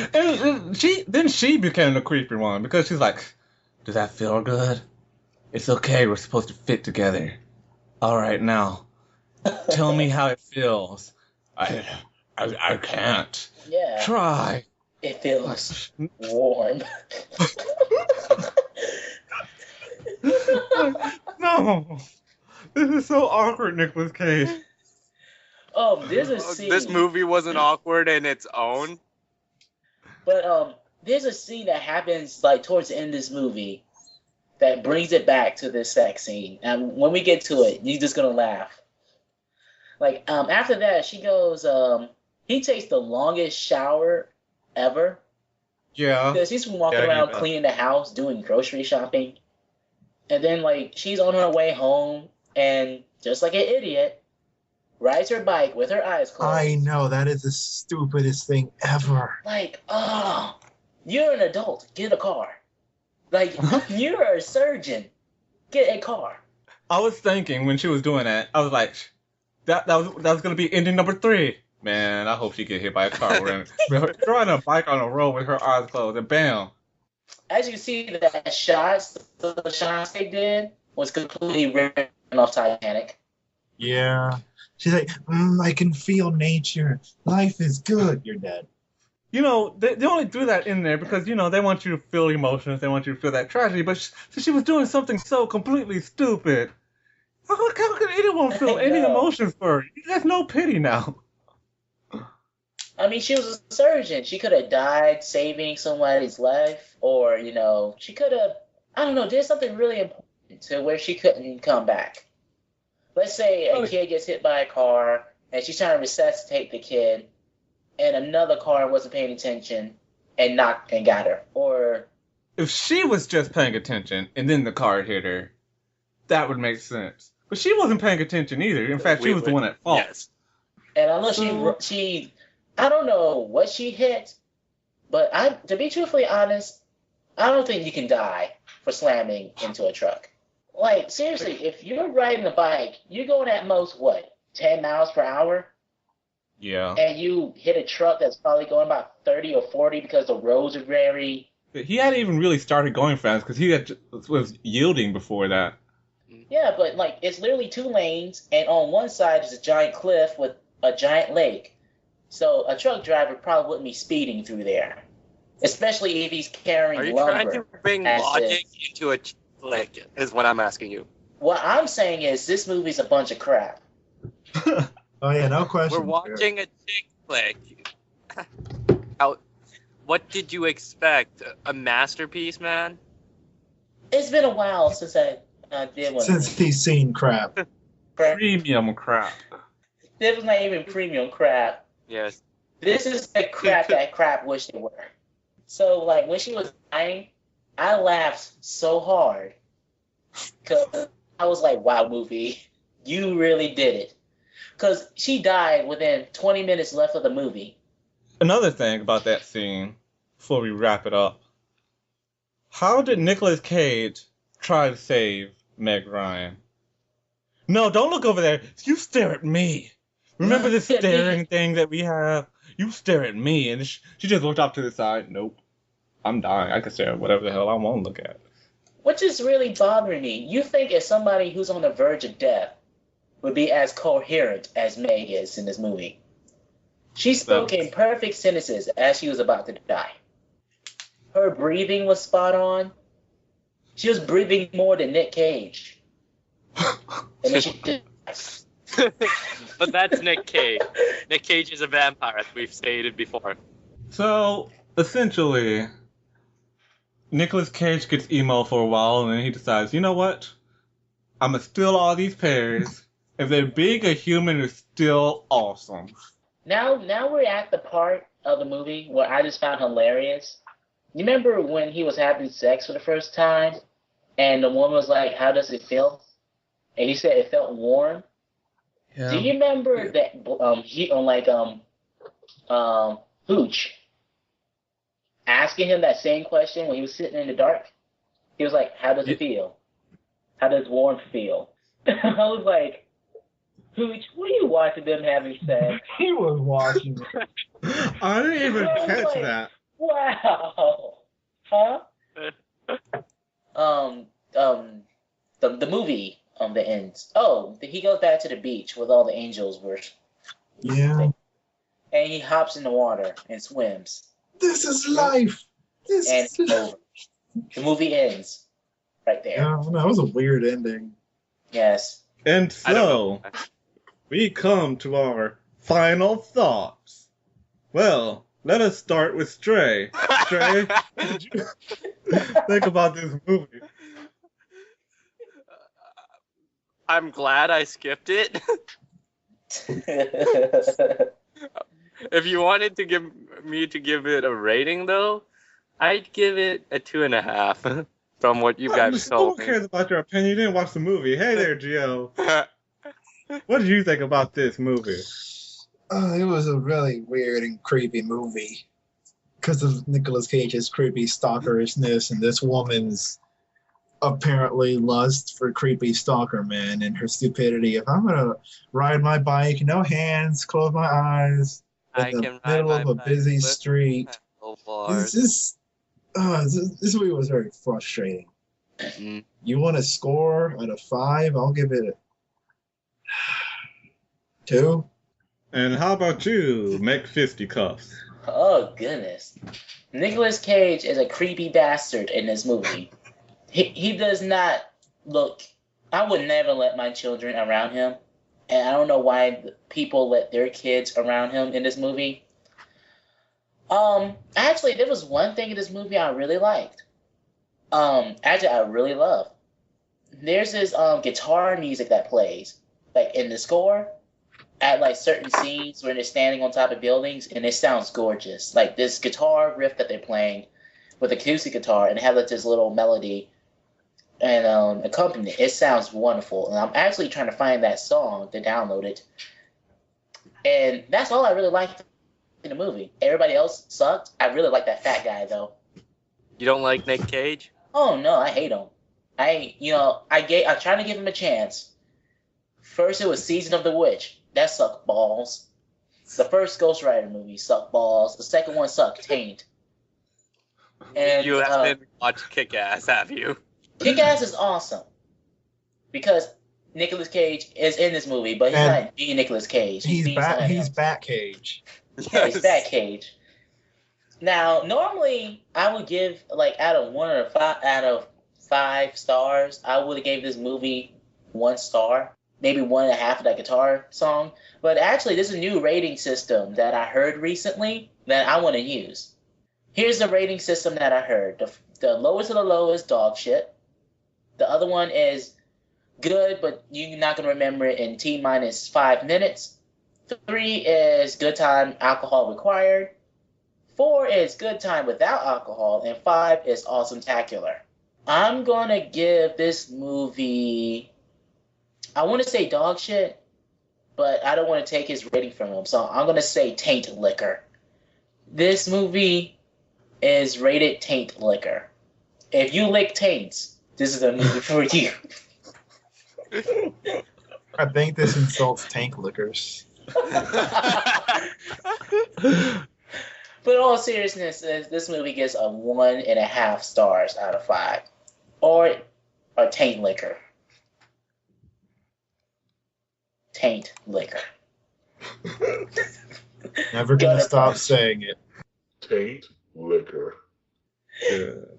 became the creepy one because she's like, "Does that feel good? It's okay. We're supposed to fit together. All right, now, tell me how it feels." I can't.
Yeah.
Try.
It feels warm.
No. This is so awkward, Nicolas Cage.
There's a scene.
This movie wasn't awkward in its own.
But there's a scene that happens like towards the end of this movie that brings it back to this sex scene. And when we get to it, you're just gonna laugh. Like after that, she goes. He takes the longest shower ever.
Yeah.
Because he's walking around cleaning the house, doing grocery shopping. And then, like, she's on her way home, and just like an idiot, rides her bike with her eyes closed.
I know, that is the stupidest thing ever.
Like, you're an adult. Get a car. Like, you're a surgeon. Get a car.
I was thinking when she was doing that, I was like, that was gonna be ending number 3. Man, I hope she get hit by a car. We're riding a bike on a road with her eyes closed, and bam.
As you can see, the shots they did was completely ripping off Titanic.
Yeah. She's like, I can feel nature. Life is good. You're dead.
You know, they only do that in there because, you know, they want you to feel emotions. They want you to feel that tragedy. But she was doing something so completely stupid. How could anyone feel any emotions for her? There's no pity now.
I mean, she was a surgeon. She could have died saving somebody's life, or, you know, she could have, I don't know, did something really important to where she couldn't come back. Let's say a kid gets hit by a car, and she's trying to resuscitate the kid, and another car wasn't paying attention and got her. Or
if she was just paying attention and then the car hit her, that would make sense. But she wasn't paying attention either. In fact, she was the one at fault.
Yes.
And unless she I don't know what she hit, but to be truthfully honest, I don't think you can die for slamming into a truck. Like, seriously, if you're riding a bike, you're going at most, 10 miles per hour?
Yeah.
And you hit a truck that's probably going about 30 or 40 because the roads are very...
He hadn't even really started going fast because he was yielding before that.
Yeah, but, it's literally 2 lanes, and on one side is a giant cliff with a giant lake. So a truck driver probably wouldn't be speeding through there, especially if he's carrying
Are you
lumber.
trying to bring
as
logic
is.
into a chick flick? Is what I'm asking you.
What I'm saying is this movie's a bunch of crap.
Oh yeah, no question.
We're watching a chick flick. What did you expect? A masterpiece, man?
It's been a while since I did one.
Since he's seen crap.
Premium crap.
This was not even premium crap.
Yes.
This is the crap that crap wish they were. So, like, when she was dying, I laughed so hard. Because I was like, wow, movie, you really did it. Because she died within 20 minutes left of the movie.
Another thing about that scene, before we wrap it up, how did Nicolas Cage try to save Meg Ryan? No, don't look over there. You stare at me. Remember this staring thing that we have? You stare at me. And she just looked off to the side. Nope. I'm dying. I can stare at whatever the hell I want to look at.
Which is really bothering me. You think if somebody who's on the verge of death would be as coherent as Meg is in this movie. She spoke in perfect sentences as she was about to die. Her breathing was spot on. She was breathing more than Nick Cage. And then she did.
But that's Nick Cage. Nick Cage is a vampire, as we've stated before.
So, essentially, Nicolas Cage gets emo for a while, and then he decides, you know what? I'm going to steal all these pears. If they're big, a human is still awesome.
Now we're at the part of the movie where I just found hilarious. You remember when he was having sex for the first time, and the woman was like, how does it feel? And he said it felt warm.
Yeah.
Do you remember that Hooch asking him that same question when he was sitting in the dark? He was like, how does it feel? How does warmth feel? I was like, Hooch, what are you watching them having sex?
He was watching.
I didn't even catch that.
Wow. Huh? The movie that ends. Oh, he goes back to the beach with all the angels were.
Yeah.
And he hops in the water and swims.
This is life.
And it's over. The movie ends right there.
Yeah, that was a weird ending.
Yes.
And
I don't
so,
know.
we come to our final thoughts. Well, let us start with Stray. Stray, what did you think about this movie?
I'm glad I skipped it. If you wanted to give it a rating, though, I'd give it a 2.5 from what you guys
No
told
one cares about your opinion. You didn't watch the movie. Hey there, Gio.
me.
What did you think about this movie?
It was a really weird and creepy movie because of Nicolas Cage's creepy stalkerishness and this woman's apparently lust for creepy stalker men and her stupidity. If I'm gonna ride my bike, no hands, close my eyes,
I
in
can
the
ride
middle
my
of a
bike
busy
with
street,
handlebars.
this movie was very frustrating.
Mm.
You want to score out of 5? I'll give it a 2.
And how about you, McFisticuffs?
Oh, goodness. Nicolas Cage is a creepy bastard in this movie. He does not look... I would never let my children around him. And I don't know why people let their kids around him in this movie. Actually, there was one thing in this movie I really liked. Actually, I really love. There's this guitar music that plays, like in the score, at like certain scenes where they're standing on top of buildings, and it sounds gorgeous. Like this guitar riff that they're playing with acoustic guitar, and it has like this little melody and accompaniment. It sounds wonderful, and I'm actually trying to find that song to download it. And that's all I really liked in the movie. Everybody else sucked. I really like that fat guy though.
You don't like Nick Cage?
Oh no, I hate him. I'm trying to give him a chance. First it was Season of the Witch. That sucked balls. The first Ghost Rider movie sucked balls. The second one sucked taint. And
You haven't watched Kick-Ass, have you?
Kick-Ass is awesome. Because Nicolas Cage is in this movie, but he's
And
not being Nicolas Cage.
He's
being
back.
somebody
He's
else.
back Cage.
Yeah, he's that Cage. Now, normally I would give like out of 5 stars, I would have gave this movie 1 star, maybe 1.5 of that guitar song. But actually, there's a new rating system that I heard recently that I want to use. Here's the rating system that I heard. The lowest of the low is dog shit. The other one is good, but you're not going to remember it in T-minus 5 minutes. 3 is good time, alcohol required. 4 is good time without alcohol. And 5 is awesome-tacular. I'm going to give this movie, I want to say dog shit, but I don't want to take his rating from him. So I'm going to say taint liquor. This movie is rated taint liquor. If you lick taints, this is a movie for you.
I think this insults tank liquors.
But in all seriousness, this movie gets a 1.5 stars out of 5. Or a taint liquor. Taint liquor.
Never gonna stop saying it.
Taint liquor.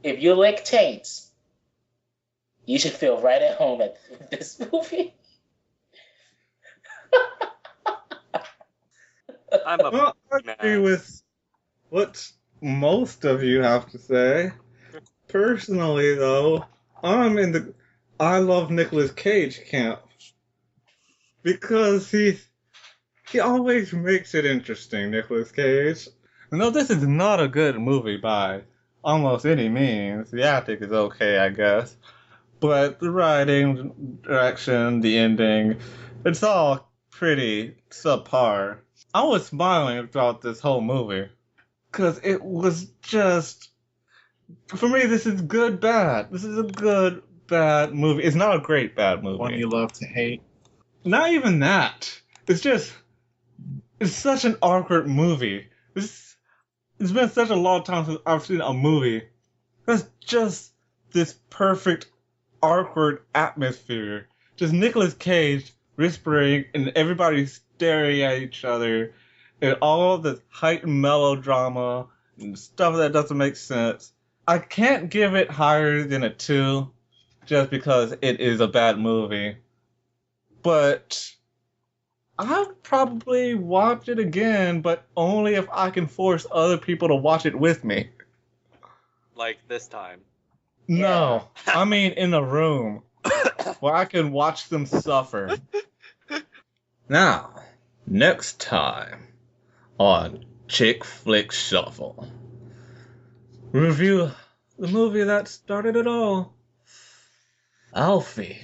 If you lick taints, you should feel right at home at this movie.
Well, I agree with what most of you have to say. Personally, though, I'm in the I love Nicolas Cage camp because he always makes it interesting. Nicolas Cage. No, this is not a good movie by almost any means. The acting is okay, I guess, but the writing, direction, the ending, it's all pretty subpar. I was smiling throughout this whole movie because it was just. For me, this is good bad. This is a good bad movie. It's not a great bad movie.
One you love to hate.
Not even that. It's such an awkward movie. It's been such a long time since I've seen a movie that's just this perfect awkward atmosphere. Just Nicolas Cage whispering and everybody staring at each other and all the heightened melodrama and stuff that doesn't make sense. I can't give it higher than a 2 just because it is a bad movie. But I'll probably watch it again, but only if I can force other people to watch it with me.
Like this time.
No, I mean in a room where I can watch them suffer. Now, next time on Chick Flick Shuffle. Review the movie that started it all. Alfie.